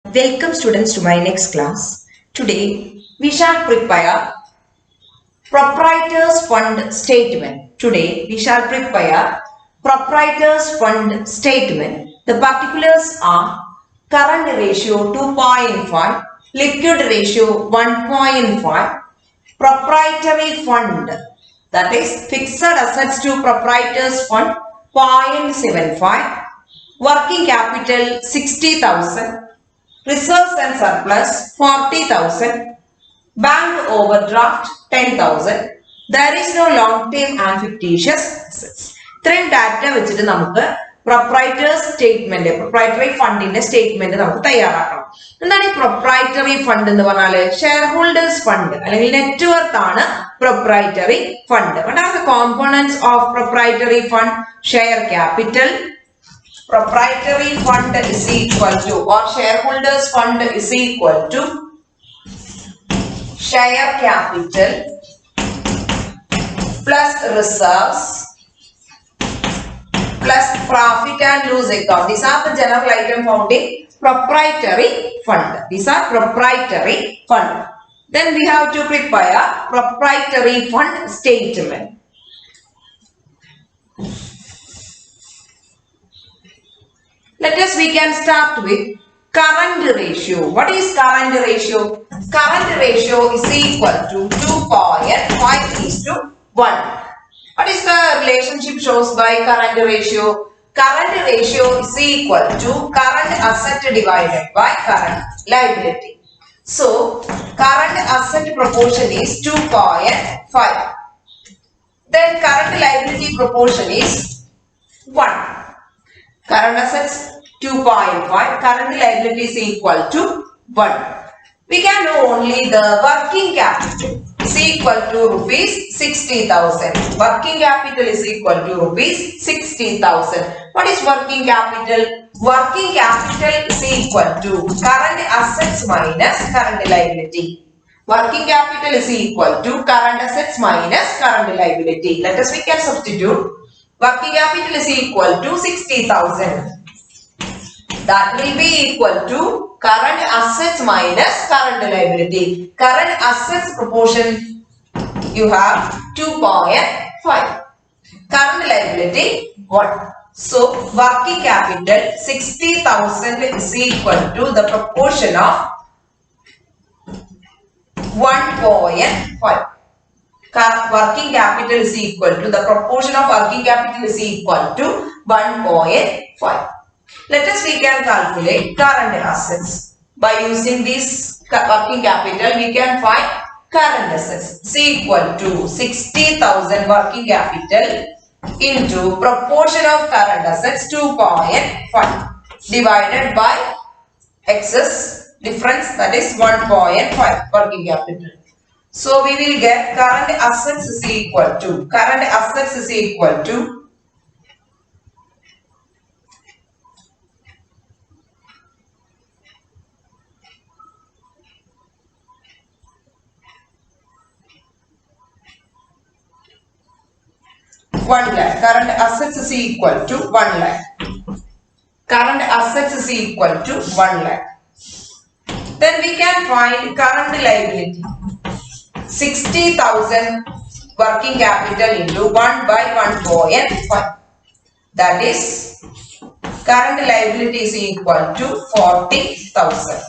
Welcome students to my next class. Today we shall prepare proprietors fund statement. Today we shall prepare proprietors fund statement. The particulars are current ratio 2.5, liquid ratio 1.5, proprietary fund, that is fixed assets to proprietors fund 0.75, working capital 60,000, reserves and surplus 40,000, bank overdraft 10,000. There is no long term and fictitious assets. ഇത്രയും data വെച്ചിട്ട് നമുക്ക് proprietors statement, proprietary ഫണ്ടിന്റെ statement നമുക്ക് തയ്യാറാക്കണം. എന്താണ് ഈ proprietary fund എന്ന് പറഞ്ഞാല്? ഷെയർ ഹോൾഡേഴ്സ് ഫണ്ട് അല്ലെങ്കിൽ നെറ്റ്വർത്ത് ആണ് proprietary fund. What are the components of proprietary fund? Share capital, proprietary fund is equal to, or shareholders fund is equal to share capital plus reserves plus profit and loss account. These are the general item found in proprietary fund. These are proprietary fund. Then we have to prepare proprietary fund statement. We can start with current ratio. What is current ratio? Current ratio is equal to 2.5:1. What is the relationship shows by current ratio? Current ratio is equal to current asset divided by current liability. So, current asset proportion is 2.5. Then current liability proportion is 1. Current assets 2.5, current liability is equal to 1. We can know only the working capital is equal to rupees 60,000. Working capital is equal to rupees 60,000. What is working capital? Working capital is equal to current assets minus current liability. Working capital is equal to current assets minus current liability. Let us we can substitute. Working capital is equal to 60,000. That will be equal to current assets minus current liability. Current assets proportion you have 2.5. Current liability 1. So working capital 60,000 is equal to the proportion of 1.5. Working capital is equal to the proportion of working capital is equal to 1.5. Let us we can calculate current assets. By using this working capital we can find current assets is equal to 60,000 working capital into proportion of current assets 2.5 divided by excess difference, that is 1.5 working capital. So we will get current assets is equal to 1 lakh. Current assets is equal to 1 lakh. Current assets is equal to 1 lakh. Then we can find current liability. 60,000 working capital into 1 by 1.5. That is current liability is equal to 40,000.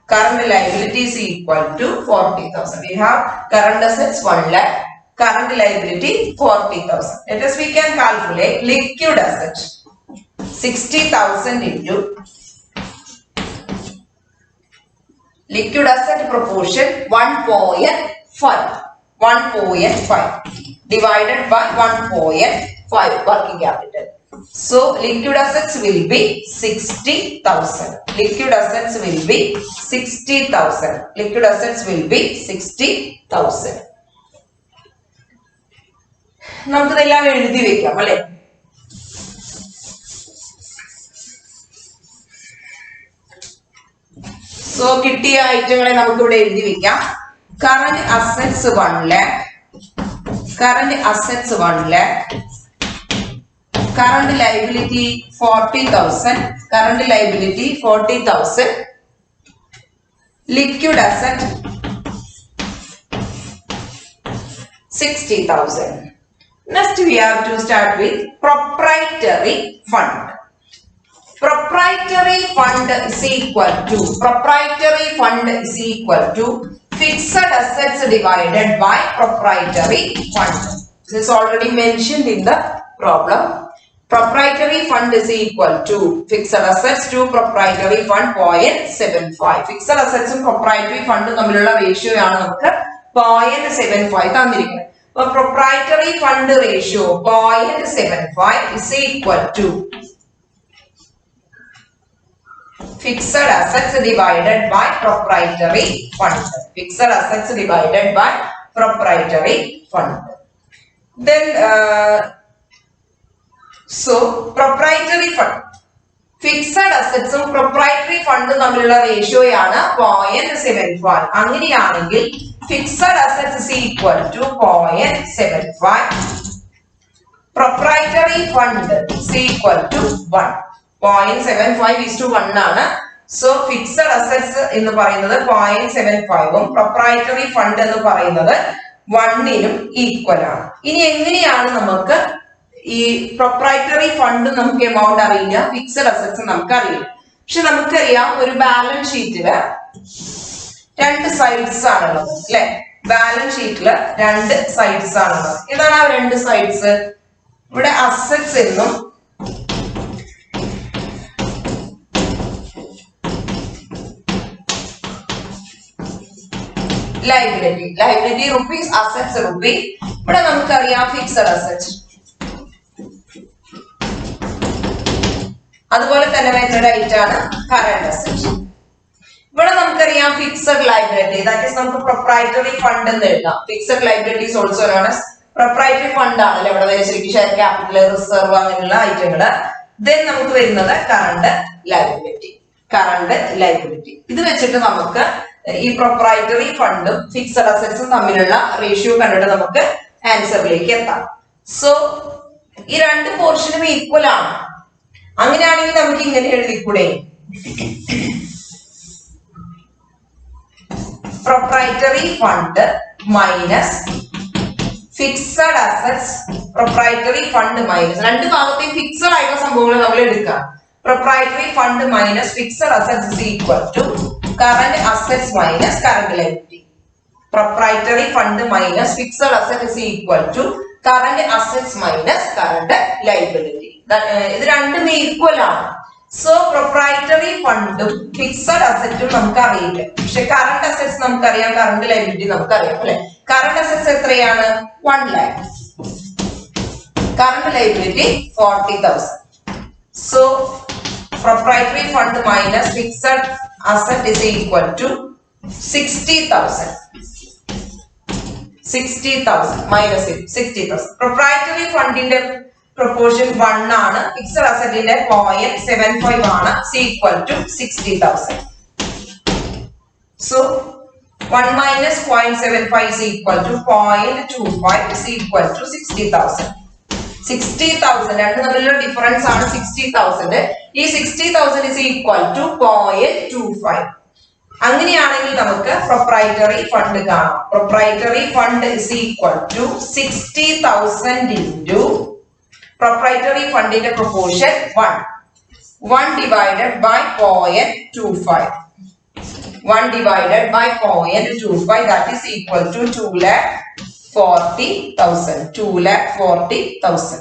Current liability is equal to 40,000. We have current assets 1 lakh. Current liability 40,000. Let us we can calculate liquid asset. 60,000 into liquid asset proportion 1.5. 1.5 divided by 1.5 working capital. So liquid assets will be 60,000. Liquid assets will be 60,000. Liquid assets will be 60,000. നമുക്കിതെല്ലാം എഴുതി വെക്കാം അല്ലെ? So കിട്ടിയ ഐറ്റങ്ങളെ നമുക്ക് ഇവിടെ എഴുതി വെക്കാം. Current assets 1 lakh, current assets 1 lakh, current liability 40,000, current liability 40,000, liquid asset 60,000. Next we have to start with proprietary fund. Proprietary fund is equal to fixed assets divided by proprietary fund. This is already mentioned in the problem. Proprietary fund is equal to fixed assets to proprietary fund 0.75. Fixed assets and proprietary fund തമ്മിലുള്ള ratio ആണ് നമുക്ക് 0.75 തന്നിരിക്കുന്നത്. അപ്പോൾ proprietary fund ratio 0.75 is equal to fixed assets divided by proprietary fund. Fixed assets divided by proprietary fund. Then so proprietary fund, fixed assets ഉം proprietary fund തമ്മിലുള്ള ratio ആണ് 0.75. അങ്ങനെയാണെങ്കിൽ fixed assets is equal to 0.75. Proprietary fund is equal to 1. 0.75:1 ആണ്. So fixed assets എന്ന് പറയുന്നത് 0.75 ഉം proprietary fund എന്ന് പറയുന്നത് 1നും ഈക്വൽ ആണ്. ഇനി എങ്ങനെയാണ് നമുക്ക് ഈ പ്രൊപ്രൈറ്ററി ഫണ്ട് നമുക്ക് എമൗണ്ട് അറിയില്ല, ഫിക്സഡ് അസറ്റ്സ് നമുക്ക് അറിയില്ല. പക്ഷെ നമുക്കറിയാം ഒരു ബാലൻസ് ഷീറ്റില് 2 സൈഡ്സ് ആണുള്ളത് അല്ലെ. ബാലൻസ് ഷീറ്റില് 2 സൈഡ്സ് ആണുള്ളത്. ഏതാണ് ആ 2 സൈഡ്സ്? ഇവിടെ അസറ്റ്സ് എന്നും ലൈബിലിറ്റി റുപ്പീസ്, അസറ്റ്സ് റുപ്പീ. ഇവിടെ നമുക്കറിയാം ഫിക്സഡ് അസറ്റ്, അതുപോലെ തന്നെ വരുന്ന ഡേറ്റ് ആണ് കറന്റ് അസറ്റ്. ഇവിടെ നമുക്കറിയാം ഫിക്സഡ് ലൈബിലിറ്റി, ദാറ്റ് ഈസ് നമുക്ക് പ്രൊപ്രൈറ്ററി ഫണ്ട് എന്ന് എഴുതാം. Fixed liabilities also known as proprietary fund ആണല്ലോ ഇവിടെ വരച്ചിരിക്കും, ഷെയർ ക്യാപിറ്റൽ, റിസർവ് അങ്ങനെയുള്ള ഐറ്റങ്ങള്. ദെൻ നമുക്ക് വരുന്നത് കറന്റ് ലൈബിലിറ്റി. ഇത് വെച്ചിട്ട് നമുക്ക് ഈ പ്രൊപ്രൈറ്ററി ഫണ്ടും ഫിക്സഡ് അസറ്റ്സും തമ്മിലുള്ള റേഷ്യോ കണ്ടിട്ട് നമുക്ക് ആൻസറിലേക്ക് എത്താം. സോ ഈ 2 പോർഷനും ഈക്വൽ ആണ്. അങ്ങനെയാണെങ്കിൽ നമുക്ക് ഇങ്ങനെ എഴുതിക്കൂടെ? Proprietary fund minus fixed assets, proprietary fund minus 2 ഭാഗത്തെയും ഫിക്സഡ് ആയിട്ടുള്ള സംഭവങ്ങൾ നമ്മൾ എടുക്കാം. Proprietary fund minus fixed assets is equal to current assets minus current liability. Proprietary fund minus fixed asset is equal to current assets minus current liability. ഇത് രണ്ടും equal ആണ്. So proprietary ഫണ്ടും fixed അസറ്റും നമുക്ക് അറിയില്ല, പക്ഷെ കറന്റ് അസറ്റ്സ് നമുക്കറിയാം, current liability നമുക്കറിയാം അല്ലെ. കറന്റ് അസറ്റ്സ് എത്രയാണ്? 1 lakh. Current liability 40,000. So proprietary fund minus fixed asset is equal to 60,000. 60,000 minus 60,000. Proprietary ഫണ്ടിന്റെ proportion 1 ആണ്, ഫിക്സഡ് അസറ്റിന്റെ 0.75 ആണ്, is equal to 60,000. So 1 minus 0.75 is equal to 0.25 is equal to 60,000. 60,000 രണ്ടും തമ്മിലുള്ള difference ആണ് 60,000. ഈ 60,000 is equal to 0.25. അങ്ങനെയാണെങ്കിൽ നമുക്ക് proprietary fund കാണാം. Proprietary fund is equal to 60,000 into proprietary ഫണ്ടിന്റെ proportion 1 divided by 0.25. 1 divided by 0.25, that is equal to 2,40,000. 2,40,000.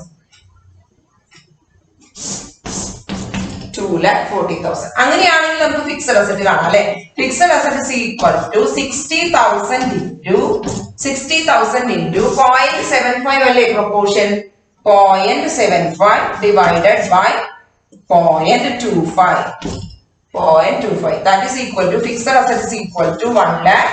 2,40,000. അങ്ങനെയാണെങ്കിൽ നമുക്ക് ഫിക്സഡ് അസറ്റ് കാണാം അല്ലെ. Fixed asset is equal to 60,000 into 0.75 അല്ലേ proportion. 0.75 divided by 0.25. 0.25, that is equal to fixed asset is equal to 1 lakh